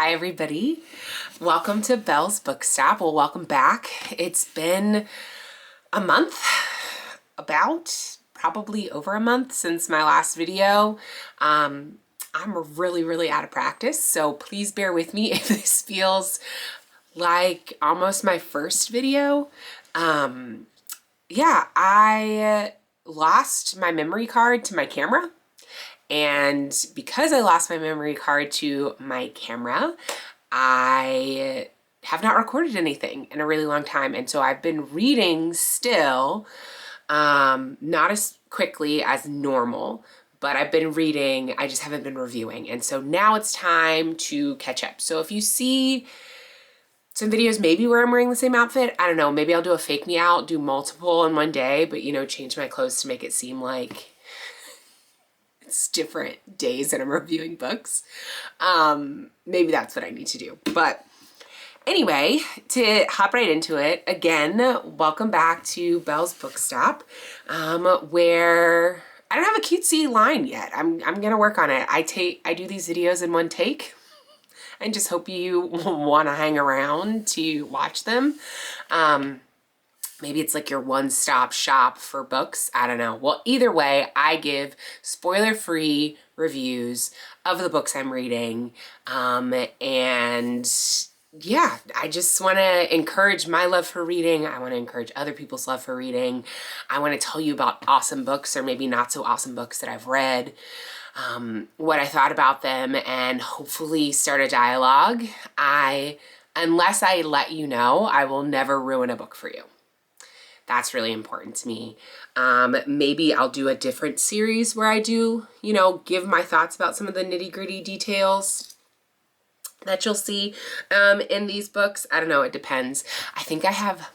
Hi everybody, welcome to Bell's Book Stop. Well, welcome back. It's been a month, probably over a month since my last video. I'm really out of practice, so please bear with me if this feels like almost my first video. Yeah, I lost my memory card to my camera. And because I lost my memory card to my camera, I have not recorded anything in a really long time. And so I've been reading still, not as quickly as normal, but I've been reading, I just haven't been reviewing. And so now it's time to catch up. So if you see some videos maybe where I'm wearing the same outfit, I don't know, maybe I'll do a fake me out, do multiple in one day, but you know, change my clothes to make it seem like it's different days that I'm reviewing books. Maybe that's what I need to do. But anyway, to hop right into it, again, welcome back to Bell's Book Stop, where I don't have a cutesy line yet. I'm gonna work on it. I do these videos in one take and just hope you want to hang around to watch them. Maybe it's like your one-stop shop for books. I don't know. Well, either way, I give spoiler-free reviews of the books I'm reading. And yeah, I just want to encourage my love for reading. I want to encourage other people's love for reading. I want to tell you about awesome books or maybe not so awesome books that I've read, what I thought about them, and hopefully start a dialogue. Unless I let you know, I will never ruin a book for you. That's really important to me. Maybe I'll do a different series where I do, you know, give my thoughts about some of the nitty-gritty details that you'll see in these books. I don't know, it depends. I think I have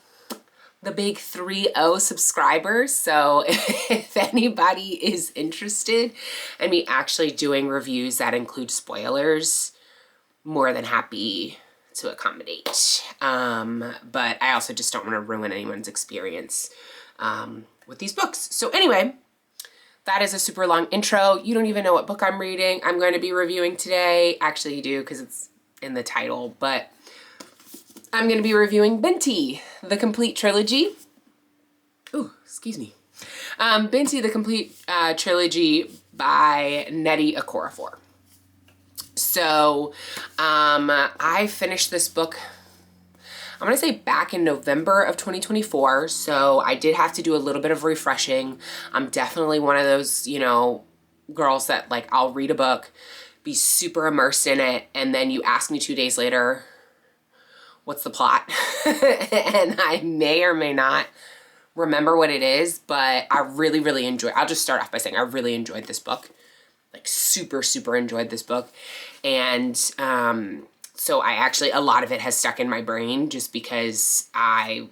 the big 3-0 subscribers, so if anybody is interested in me actually doing reviews that include spoilers, more than happy to accommodate. But I also just don't want to ruin anyone's experience with these books. So anyway, that is a super long intro. You don't even know what book I'm reading. I'm going to be reviewing today. Actually, you do because it's in the title, but I'm going to be reviewing Binti, the Complete Trilogy. Ooh, excuse me. Binti, the Complete Trilogy by Nnedi Okorafor. So, I finished this book, I'm going to say back in November of 2024. So I did have to do a little bit of refreshing. I'm definitely one of those, you know, girls that like, I'll read a book, be super immersed in it. And then you ask me 2 days later, what's the plot? And I may or may not remember what it is, but I really enjoyed, I'll just start off by saying I really enjoyed this book. Like super enjoyed this book. And so I actually, a lot of it has stuck in my brain just because I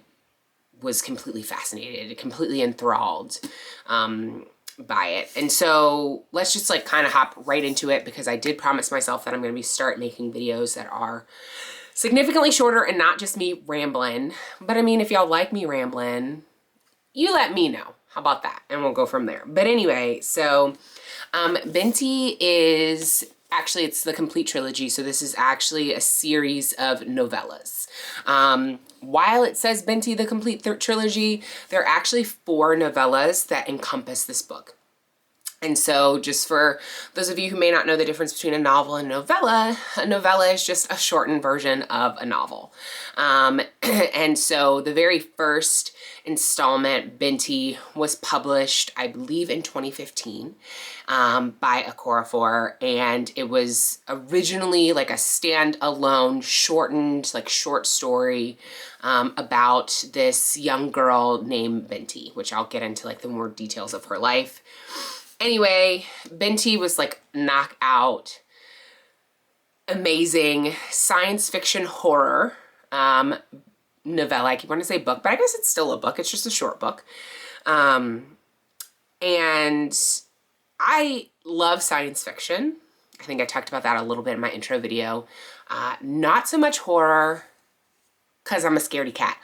was completely fascinated, completely enthralled by it. And so let's just like kind of hop right into it, because I did promise myself that I'm going to start making videos that are significantly shorter and not just me rambling. But I mean, if y'all like me rambling, you let me know. How about that? And we'll go from there. But anyway, so Binti is actually, it's the Complete Trilogy. So this is actually a series of novellas. While it says Binti, the Complete Trilogy, there are actually 4 novellas that encompass this book. And so just for those of you who may not know the difference between a novel and a novella is just a shortened version of a novel. And so the very first installment, Binti, was published, I believe, in 2015 by Okorafor. And it was originally like a standalone, shortened, like short story about this young girl named Binti, which I'll get into like the more details of her life. Anyway, Binti was like knockout, amazing science fiction horror novella. I keep wanting to say book, but I guess it's still a book. It's just a short book. And I love science fiction. I think I talked about that a little bit in my intro video. Not so much horror, because I'm a scaredy cat.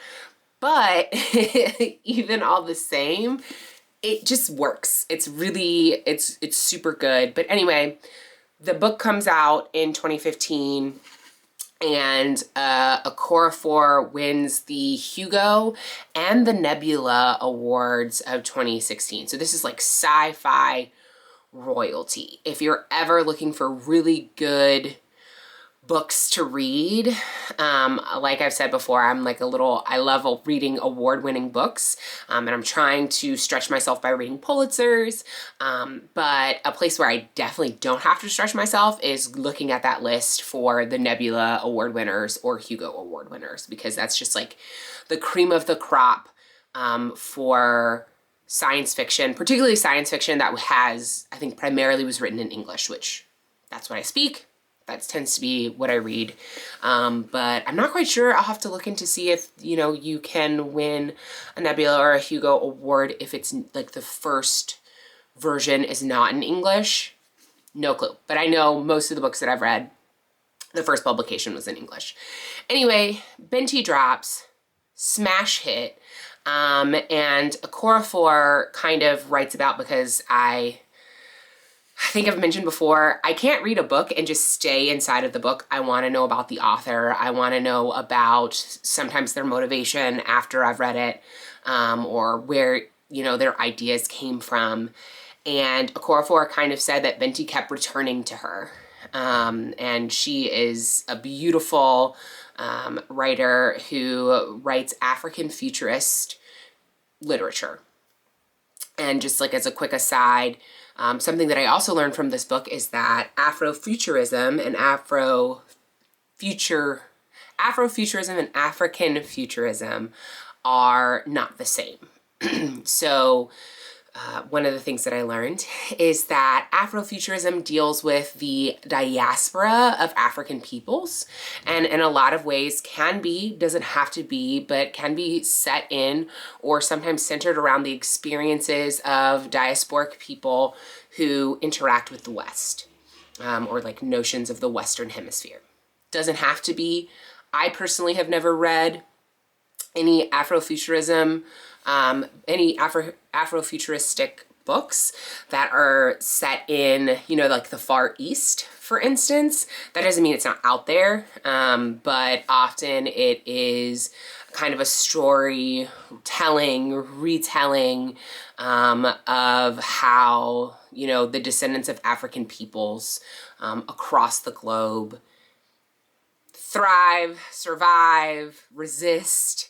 But even all the same, it just works. It's really, it's super good. But anyway, the book comes out in 2015. And Okorafor wins the Hugo and the Nebula Awards of 2016. So this is like sci-fi royalty. If you're ever looking for really good books to read, like I've said before, I love reading award-winning books, and I'm trying to stretch myself by reading Pulitzers, but a place where I definitely don't have to stretch myself is looking at that list for the Nebula Award winners or Hugo Award winners, because that's just like the cream of the crop for science fiction, particularly science fiction that I think primarily was written in English, which that's what I speak. That tends to be what I read. But I'm not quite sure. I'll have to look into see if, you can win a Nebula or a Hugo Award if it's like the first version is not in English. No clue. But I know most of the books that I've read, the first publication was in English. Anyway, Binti drops, smash hit. And Okorafor kind of writes about, because I think I've mentioned before, I can't read a book and just stay inside of the book. I want to know about the author. I want to know about sometimes their motivation after I've read it, or where, their ideas came from. And Okorafor kind of said that Binti kept returning to her. And she is a beautiful writer who writes African futurist literature. And just like as a quick aside, something that I also learned from this book is that Afro-futurism and Afro-futurism and African futurism are not the same. So one of the things that I learned is that Afrofuturism deals with the diaspora of African peoples, and in a lot of ways doesn't have to be, but can be set in or sometimes centered around the experiences of diasporic people who interact with the West, or like notions of the Western Hemisphere. Doesn't have to be. I personally have never read any Afrofuturism, any Afrofuturistic books that are set in, like the Far East, for instance. That doesn't mean it's not out there, but often it is kind of a story retelling of how, the descendants of African peoples across the globe thrive, survive, resist,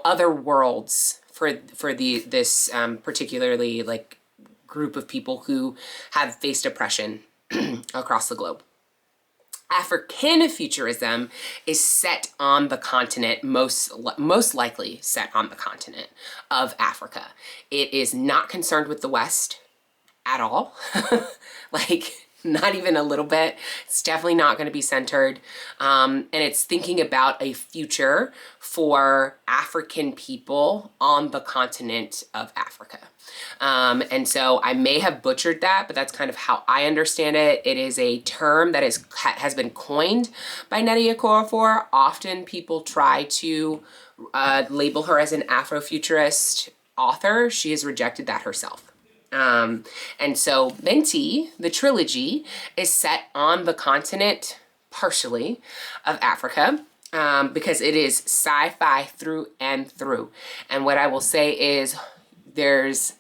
other worlds for this particularly like group of people who have faced oppression across the globe. African futurism is set on the continent, most likely set on the continent of Africa. It is not concerned with the West at all. Not even a little bit. It's definitely not going to be centered. And it's thinking about a future for African people on the continent of Africa. And so I may have butchered that, but that's kind of how I understand it. It is a term that has been coined by Nnedi Okorafor. Often people try to label her as an Afrofuturist author. She has rejected that herself. And so Binti, the trilogy, is set on the continent, partially, of Africa, because it is sci-fi through and through. And what I will say is there's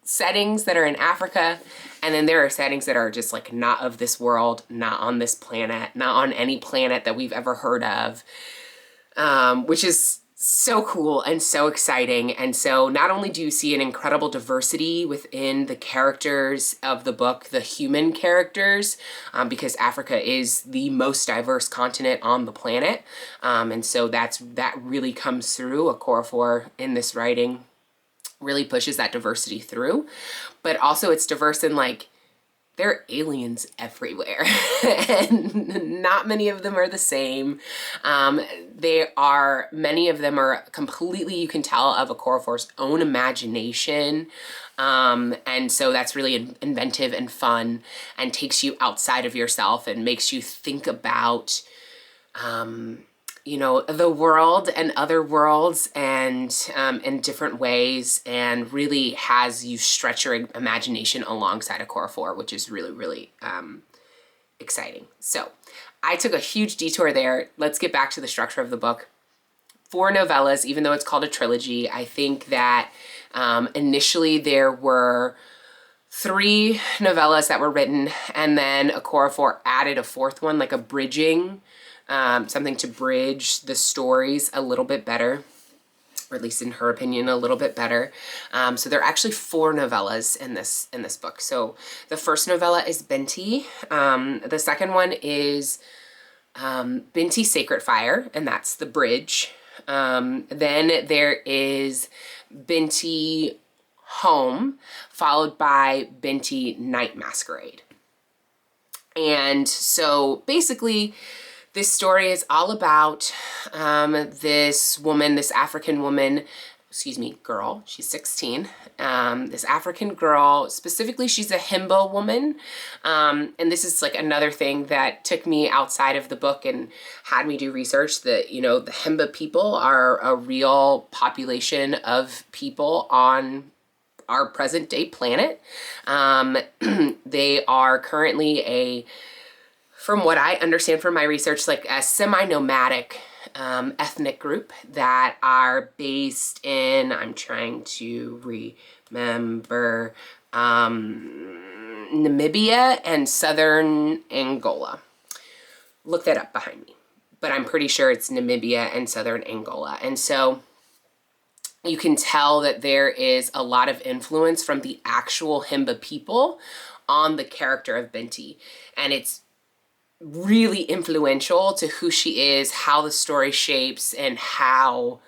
settings that are in Africa, and then there are settings that are just like not of this world, not on this planet, not on any planet that we've ever heard of, which is so cool and so exciting. And so not only do you see an incredible diversity within the characters of the book, the human characters, because Africa is the most diverse continent on the planet. And so that really comes through. Okorafor in this writing really pushes that diversity through, but also it's diverse in like, there are aliens everywhere and not many of them are the same. Many of them are completely, you can tell, of Okorafor's own imagination. And so that's really inventive and fun and takes you outside of yourself and makes you think about, the world and other worlds and in different ways, and really has you stretch your imagination alongside Okorafor, which is really, really exciting. So I took a huge detour there. Let's get back to the structure of the book. 4 novellas, even though it's called a trilogy. I think that initially there were 3 novellas that were written, and then Okorafor added a 4th one, like a bridging, something to bridge the stories a little bit better, or at least in her opinion, a little bit better. So there are actually 4 novellas in this book. So the first novella is Binti. The second one is Binti Sacred Fire, and that's the bridge. Then there is Binti Home, followed by Binti Night Masquerade. And so basically this story is all about this woman, this African woman, girl, she's 16. This African girl, specifically she's a Himba woman. And this is like another thing that took me outside of the book and had me do research that, the Himba people are a real population of people on our present day planet. They are currently from what I understand from my research, like a semi-nomadic ethnic group that are based in, I'm trying to remember, Namibia and southern Angola. Look that up behind me, but I'm pretty sure it's Namibia and southern Angola. And so you can tell that there is a lot of influence from the actual Himba people on the character of Binti. And it's really influential to who she is, how the story shapes, and how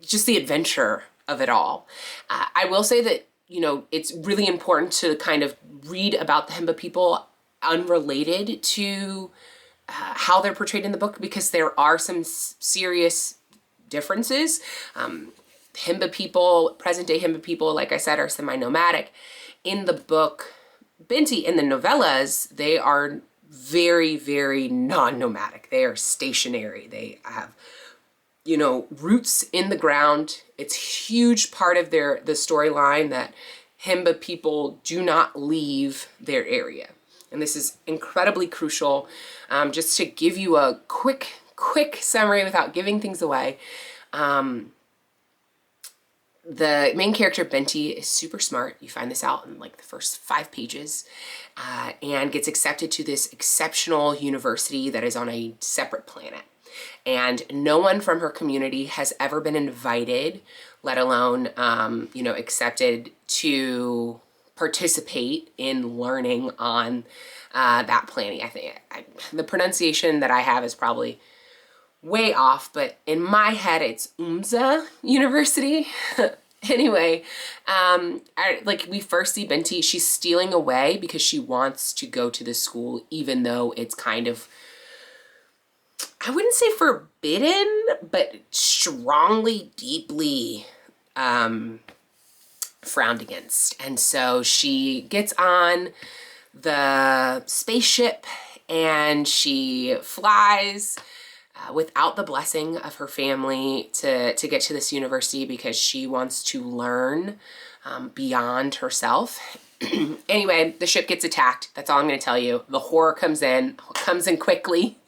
just the adventure of it all. I will say that, it's really important to kind of read about the Himba people unrelated to how they're portrayed in the book, because there are some serious differences. Himba people, present day Himba people, like I said, are semi-nomadic. In the book Binti, in the novellas, they are very, very non-nomadic. They are stationary. They have, roots in the ground. It's a huge part of the storyline that Himba people do not leave their area. And this is incredibly crucial. Just to give you a quick summary without giving things away. The main character, Binti, is super smart. You find this out in like the first 5 pages, and gets accepted to this exceptional university that is on a separate planet. And no one from her community has ever been invited, let alone, accepted to participate in learning on that planet. I think the pronunciation that I have is probably way off, but in my head it's Umza University. Anyway, we first see Binti, she's stealing away because she wants to go to the school, even though it's kind of, I wouldn't say forbidden, but strongly, deeply frowned against. And so she gets on the spaceship and she flies without the blessing of her family to get to this university, because she wants to learn beyond herself. Anyway, the ship gets attacked. That's all I'm going to tell you. The horror comes in quickly.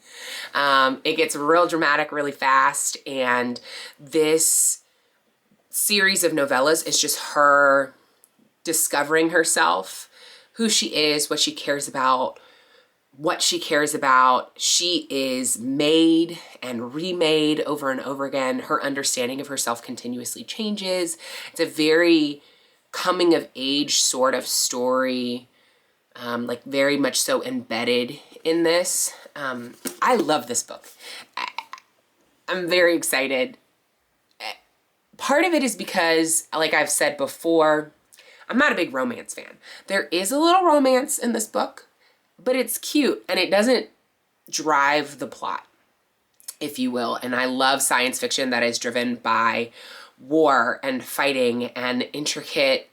It gets real dramatic really fast. And this series of novellas is just her discovering herself, who she is, what she cares about, She is made and remade over and over again. Her understanding of herself continuously changes. It's a very coming of age sort of story, very much so embedded in this. I love this book. I'm very excited. Part of it is because, like I've said before, I'm not a big romance fan. There is a little romance in this book, but it's cute and it doesn't drive the plot, if you will. And I love science fiction that is driven by war and fighting and intricate,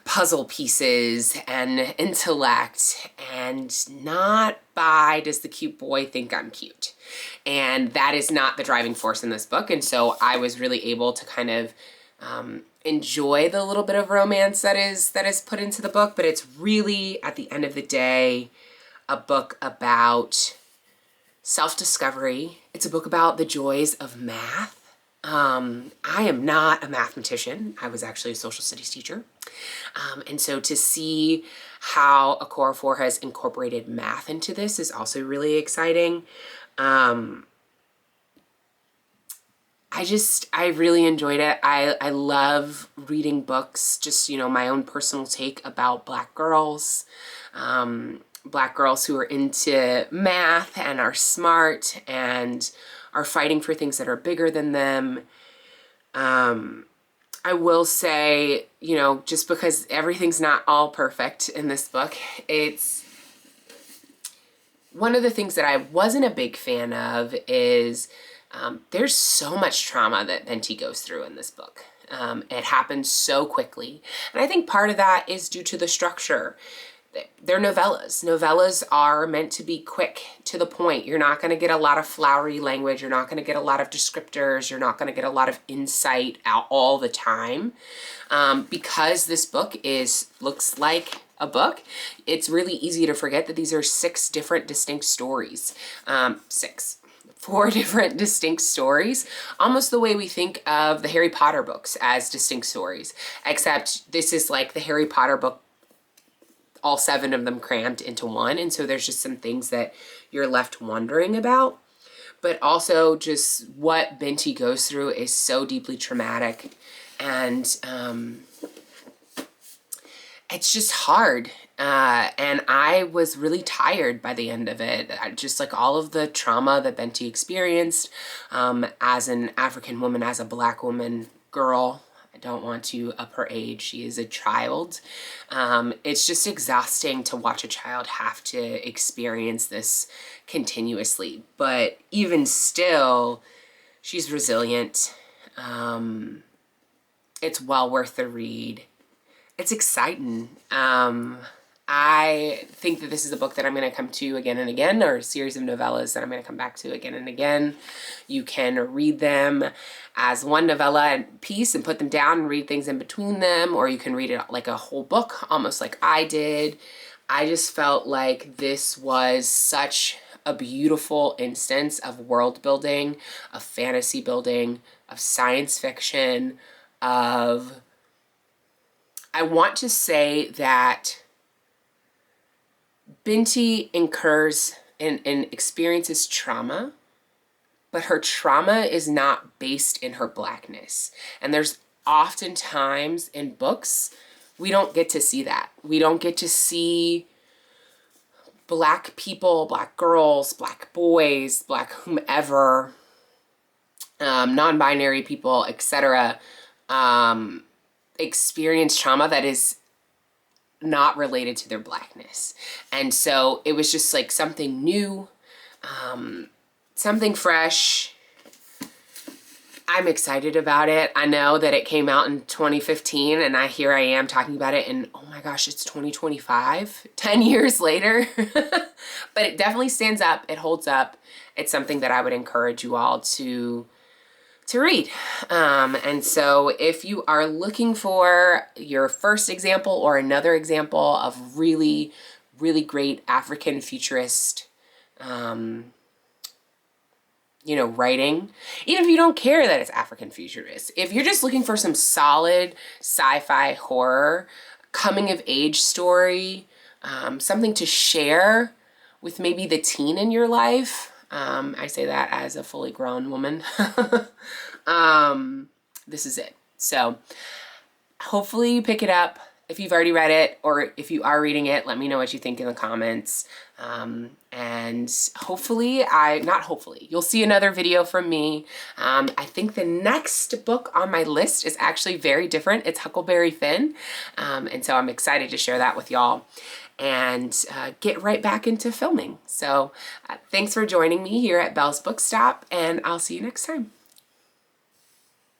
puzzle pieces and intellect, and not by does the cute boy think I'm cute. And that is not the driving force in this book. And so I was really able to kind of enjoy the little bit of romance that is put into the book, but it's really, at the end of the day, a book about self-discovery. It's a book about the joys of math. I am not a mathematician. I was actually a social studies teacher. And so to see how Okorafor has incorporated math into this is also really exciting. I really enjoyed it. I love reading books, just, you know, my own personal take about Black girls who are into math and are smart and are fighting for things that are bigger than them. I will say, you know, just because everything's not all perfect in this book, it's one of the things that I wasn't a big fan of is there's so much trauma that Binti goes through in this book. It happens so quickly. And I think part of that is due to the structure. They're novellas. Novellas are meant to be quick, to the point. You're not going to get a lot of flowery language. You're not going to get a lot of descriptors. You're not going to get a lot of insight out all the time. Because this book looks like a book, it's really easy to forget that these are 6 different distinct stories. 4 different distinct stories, almost the way we think of the Harry Potter books as distinct stories, except this is like the Harry Potter book, all 7 of them crammed into one. And so there's just some things that you're left wondering about. But also just what Binti goes through is so deeply traumatic. And it's just hard. And I was really tired by the end of it. Just like all of the trauma that Binti experienced as an African woman, as a Black woman, girl. I don't want to up her age. She is a child. It's just exhausting to watch a child have to experience this continuously. But even still, she's resilient. It's well worth the read. It's exciting. I think that this is a book that I'm going to come to again and again, or a series of novellas that I'm going to come back to again and again. You can read them as one novella piece and put them down and read things in between them, or you can read it like a whole book, almost like I did. I just felt like this was such a beautiful instance of world building, of fantasy building, of science fiction, I want to say that Binti incurs and experiences trauma, but her trauma is not based in her Blackness. And there's oftentimes in books, we don't get to see that. We don't get to see Black people, Black girls, Black boys, Black whomever, non-binary people, etc., experience trauma that is not related to their Blackness. And so it was just like something new, something fresh. I'm excited about it. I know that it came out in 2015 and here I am talking about it and oh my gosh, it's 2025, 10 years later. But it definitely stands up. It holds up. It's something that I would encourage you all to read. And so if you are looking for your first example or another example of really, really great African futurist, you know, writing, even if you don't care that it's African futurist, if you're just looking for some solid sci-fi horror, coming of age story, something to share with maybe the teen in your life, I say that as a fully grown woman. This is it. So hopefully you pick it up. If you've already read it or if you are reading it, let me know what you think in the comments. And hopefully you'll see another video from me. I think the next book on my list is actually very different. It's Huckleberry Finn. And so I'm excited to share that with y'all and get right back into filming. So thanks for joining me here at Bell's Book Stop, and I'll see you next time.